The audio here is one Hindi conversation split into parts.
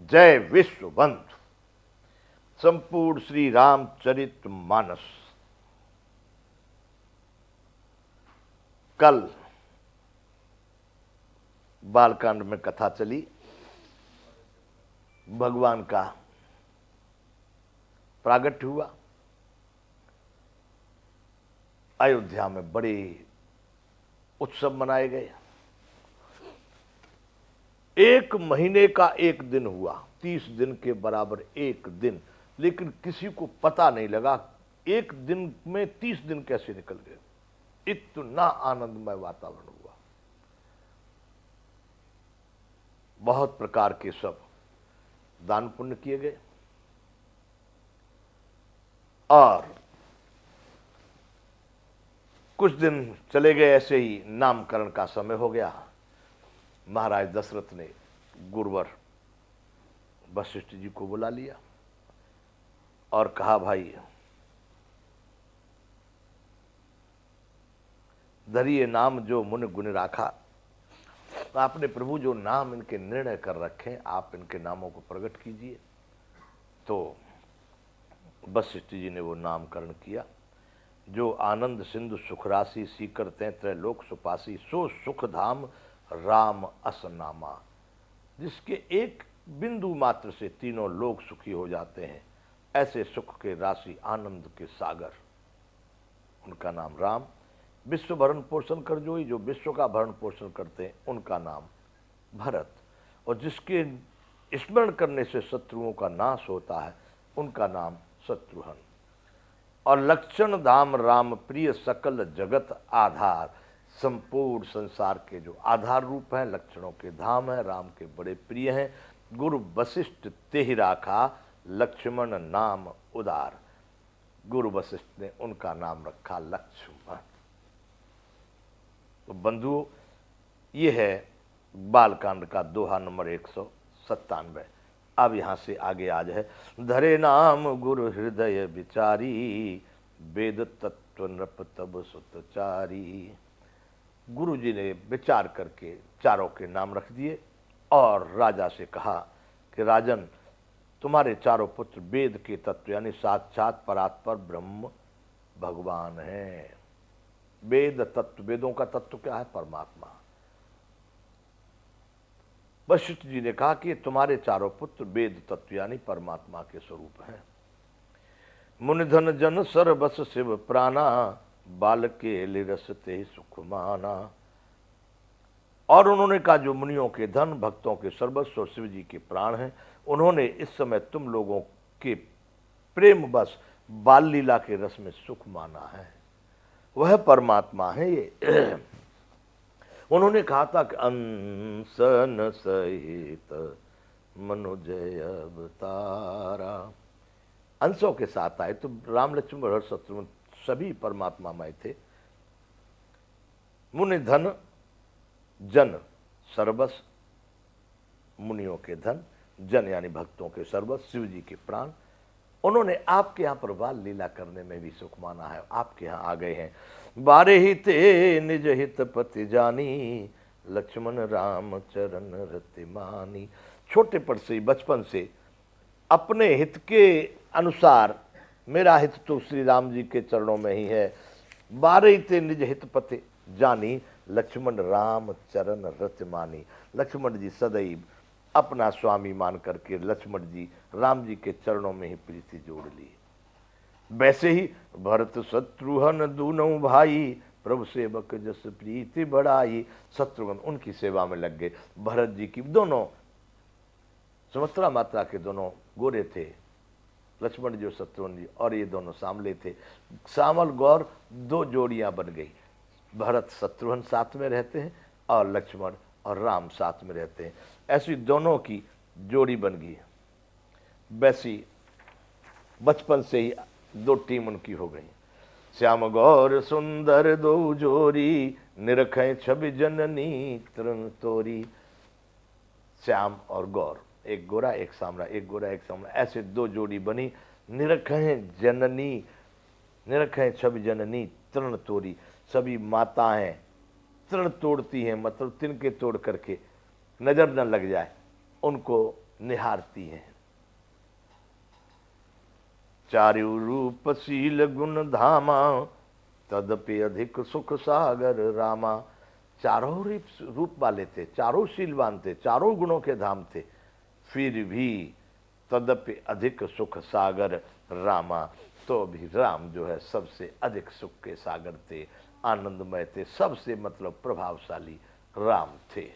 जय विश्व बंधु। संपूर्ण श्री रामचरित मानस। कल बालकांड में कथा चली, भगवान का प्रागट्य हुआ। अयोध्या में बड़े उत्सव मनाए गए। 1 महीने का एक दिन हुआ, 30 दिन के बराबर एक दिन, लेकिन किसी को पता नहीं लगा एक दिन में 30 दिन कैसे निकल गए। इतना आनंदमय वातावरण हुआ। बहुत प्रकार के सब दान पुण्य किए गए और कुछ दिन चले गए। ऐसे ही नामकरण का समय हो गया। महाराज दशरथ ने गुरुवर वशिष्ठ जी को बुला लिया और कहा, भाई धरिए नाम जो मुनि गुण राखा। आपने प्रभु जो नाम इनके निर्णय कर रखे, आप इनके नामों को प्रकट कीजिए। तो वशिष्ठ जी ने वो नामकरण किया। जो आनंद सिंधु सुख राशि सीकर त्रैलोक सुपासी, सो सुख धाम राम अस नामा। जिसके एक बिंदु मात्र से तीनों लोग सुखी हो जाते हैं, ऐसे सुख के राशि, आनंद के सागर, उनका नाम राम। विश्व भरण पोषण कर जोई, जो विश्व का भरण पोषण करते हैं, उनका नाम भरत। और जिसके स्मरण करने से शत्रुओं का नाश होता है, उनका नाम शत्रुघ्न। और लक्षण धाम राम प्रिय, सकल जगत आधार। संपूर्ण संसार के जो आधार रूप है, लक्षणों के धाम है, राम के बड़े प्रिय हैं। गुरु वशिष्ठ तेहि राखा, लक्ष्मण नाम उदार। गुरु वशिष्ठ ने उनका नाम रखा लक्ष्मण। तो बंधुओं, ये है बालकांड का दोहा नंबर 197। अब यहां से आगे आज है, धरे नाम गुरु हृदय विचारी, वेद तत्व नृप तब सुतचारी। गुरु जी ने विचार करके चारों के नाम रख दिए और राजा से कहा कि राजन, तुम्हारे चारों पुत्र वेद के तत्व यानी साक्षात परात्पर ब्रह्म भगवान हैं। वेद तत्व, वेदों का तत्व क्या है? परमात्मा। वशिष्ठ जी ने कहा कि तुम्हारे चारों पुत्र वेद तत्व यानी परमात्मा के स्वरूप हैं। मुनिधन जन सर बस शिव प्राणा, बाल के लिरस ते सुख माना। और उन्होंने कहा, जो मुनियों के धन, भक्तों के सर्वस्व और शिव जी के प्राण हैं, उन्होंने इस समय तुम लोगों के प्रेम बस बाल लीला के रस में सुख माना है। वह परमात्मा है ये। उन्होंने कहा था कि अंसन सहित मनुजय अवतारा। अंशों के साथ आए तो राम लक्ष्मण और शत्रुघ्न सभी परमात्मामय थे। मुनि धन जन सर्वस, मुनियों के धन, जन यानी भक्तों के सर्वस, शिव जी के प्राण। उन्होंने आपके यहाँ पर बाल लीला करने में भी सुख माना है, आपके यहाँ आ गए हैं। बारे ही ते निज हित पति जानी, लक्ष्मण राम चरण रति मानी। छोटे पर से, बचपन से अपने हित के अनुसार, मेरा हित तो श्री राम जी के चरणों में ही है। बारे ते निज हित पति जानी, लक्ष्मण राम चरण रति मानी। लक्ष्मण जी सदैव अपना स्वामी मान करके लक्ष्मण जी राम जी के चरणों में ही प्रीति जोड़ ली। वैसे ही भरत शत्रुघ्न दूनों भाई, प्रभु सेवक जस प्रीति बढ़ाई। शत्रुघ्न उनकी सेवा में लग गए। भरत जी की दोनों, सुमित्रा माता के दोनों गोरे थे, लक्ष्मण जी और शत्रुघ्न जी, और ये दोनों सांवले थे। श्यामल गौर 2 जोड़ियां बन गई। भरत शत्रुघ्न साथ में रहते हैं और लक्ष्मण और राम साथ में रहते हैं। ऐसी दोनों की जोड़ी बन गई। वैसी बचपन से ही 2 टीम उनकी हो गई। श्याम गौर सुंदर 2 जोड़ी, निरखें छवि जननी तृण तोरी। श्याम और गौर, एक गोरा एक सांवला, एक गोरा एक सांवला, ऐसे 2 जोड़ी बनी। निरखें जननी, निरखें छवि जननी तृण तोरी। सभी माताएं तृण तोड़ती हैं, मतलब तिनके तोड़ करके, नजर न लग जाए, उनको निहारती हैं। चारु रूप शील गुण धामा, तदपि अधिक सुख सागर रामा। चारों रूप वाले थे, चारों शीलवान थे, चारों गुणों के धाम थे, फिर भी तदपि अधिक सुख सागर रामा, तो भी राम जो है सबसे अधिक सुख के सागर थे, आनंदमय थे, सबसे मतलब प्रभावशाली राम थे।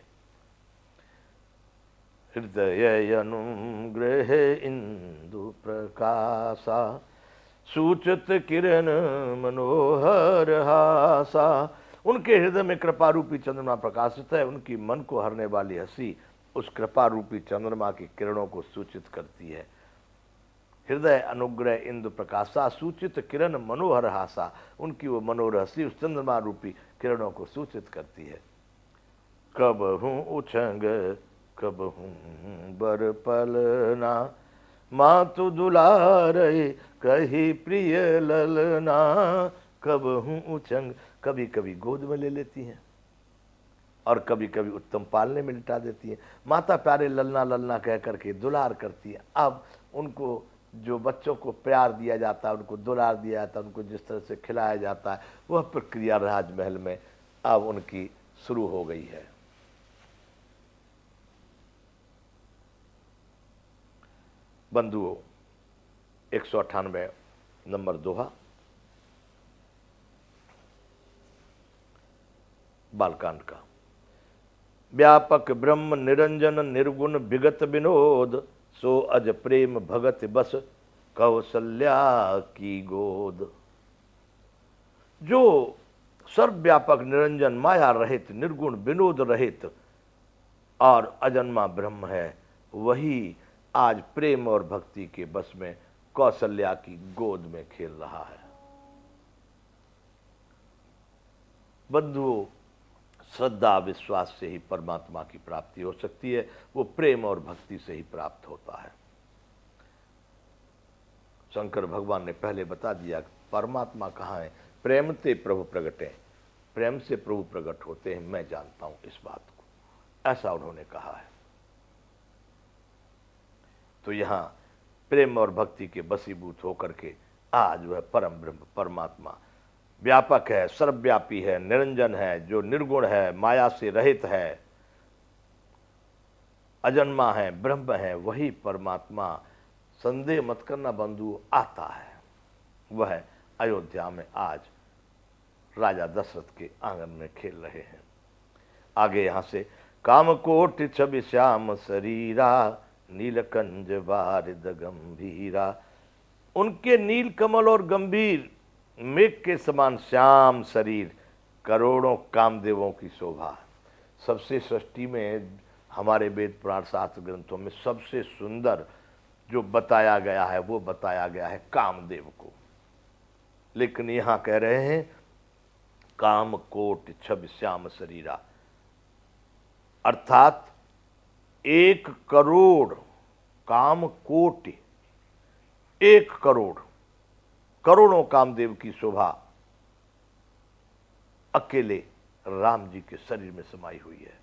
हृदय अनुग्रह इंदु प्रकाशा, सूचत किरण मनोहर हासा। उनके हृदय में कृपा रूपी चंद्रमा प्रकाशित है, उनकी मन को हरने वाली हंसी उस कृपा रूपी चंद्रमा की किरणों को सूचित करती है। हृदय अनुग्रह इंदु प्रकाशा, सूचित किरण मनोहर हासा, उनकी वो मनोहर हंसी उस चंद्रमा रूपी किरणों को सूचित करती है। कब हूँ उछंग कब हूँ बर पलना, मातु दुलारे कही प्रिय ललना। कब हूँ उचंग, कभी कभी गोद में ले लेती हैं और कभी कभी उत्तम पालने में लिटा देती हैं। माता प्यारे ललना ललना कह करके दुलार करती है। अब उनको जो बच्चों को प्यार दिया जाता है, उनको दुलार दिया जाता है, उनको जिस तरह से खिलाया जाता है, वह प्रक्रिया राजमहल में अब उनकी शुरू हो गई है। बंधुओं, 198 नंबर दोहा बालकांड का। व्यापक ब्रह्म निरंजन निर्गुण विगत विनोद, सो अज प्रेम भगत बस कौशल्या की गोद। जो सर्वव्यापक निरंजन माया रहित निर्गुण विनोद रहित और अजन्मा ब्रह्म है, वही आज प्रेम और भक्ति के बस में कौशल्या की गोद में खेल रहा है। बंधुओं, श्रद्धा विश्वास से ही परमात्मा की प्राप्ति हो सकती है, वो प्रेम और भक्ति से ही प्राप्त होता है। शंकर भगवान ने पहले बता दिया परमात्मा कहाँ है, प्रेम से प्रभु प्रगटे, प्रेम से प्रभु प्रकट होते हैं, मैं जानता हूं इस बात को, ऐसा उन्होंने कहा है। तो यहां प्रेम और भक्ति के बसीभूत होकर के आज वह परम ब्रह्म परमात्मा व्यापक है, सर्वव्यापी है, निरंजन है, जो निर्गुण है, माया से रहित है, अजन्मा है, ब्रह्म है, वही परमात्मा, संदेह मत करना बंधु, आता है। वह अयोध्या में आज राजा दशरथ के आंगन में खेल रहे हैं। आगे यहां से कामकोट छवि श्याम शरीरा, नीलकंज बारिद गंभीरा। उनके नील कमल और गंभीर मेघ के समान श्याम शरीर, करोड़ों कामदेवों की शोभा। सबसे सृष्टि में हमारे वेद पुराण शास्त्र ग्रंथों में सबसे सुंदर जो बताया गया है वो बताया गया है कामदेव को, लेकिन यहां कह रहे हैं काम कोट छवि श्याम शरीरा, अर्थात 1 करोड़ काम कोटि, 1 करोड़ करोड़ों कामदेव की शोभा अकेले राम जी के शरीर में समाई हुई है।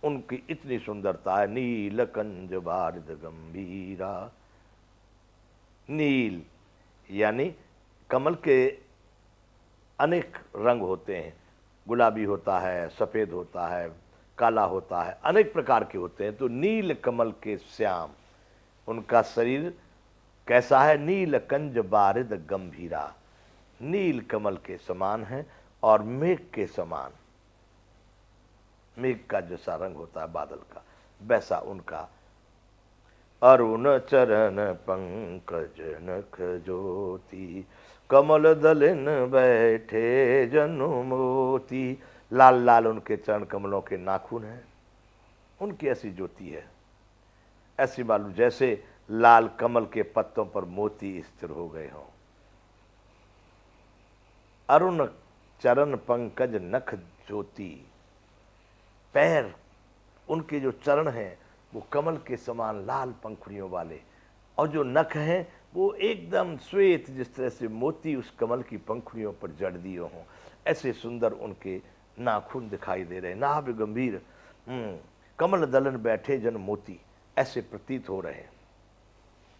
उनकी इतनी सुंदरता है। नील कंज बारिद गंभीरा, नील यानी कमल के अनेक रंग होते हैं, गुलाबी होता है, सफेद होता है, काला होता है, अनेक प्रकार के होते हैं। तो नील कमल के श्याम उनका शरीर कैसा है, नील कंज बारिद गंभीरा, नील कमल के समान है और मेघ के समान, मेघ का जैसा रंग होता है बादल का, वैसा उनका। अरुण चरण पंकज नख ज्योति, कमल दलिन बैठे जनु मोती। लाल लाल उनके चरण कमलों के नाखून हैं, उनकी ऐसी ज्योति है, ऐसी मालूम जैसे लाल कमल के पत्तों पर मोती स्थिर हो गए हों। अरुण चरण पंकज नख ज्योति, पैर उनके जो चरण हैं वो कमल के समान लाल पंखुड़ियों वाले, और जो नख हैं वो एकदम श्वेत, जिस तरह से मोती उस कमल की पंखुड़ियों पर जड़ दिए हों, ऐसे सुंदर उनके नाखून दिखाई दे रहे। नाभ गंभीर, कमल दलन बैठे जन मोती, ऐसे प्रतीत हो रहे हैं।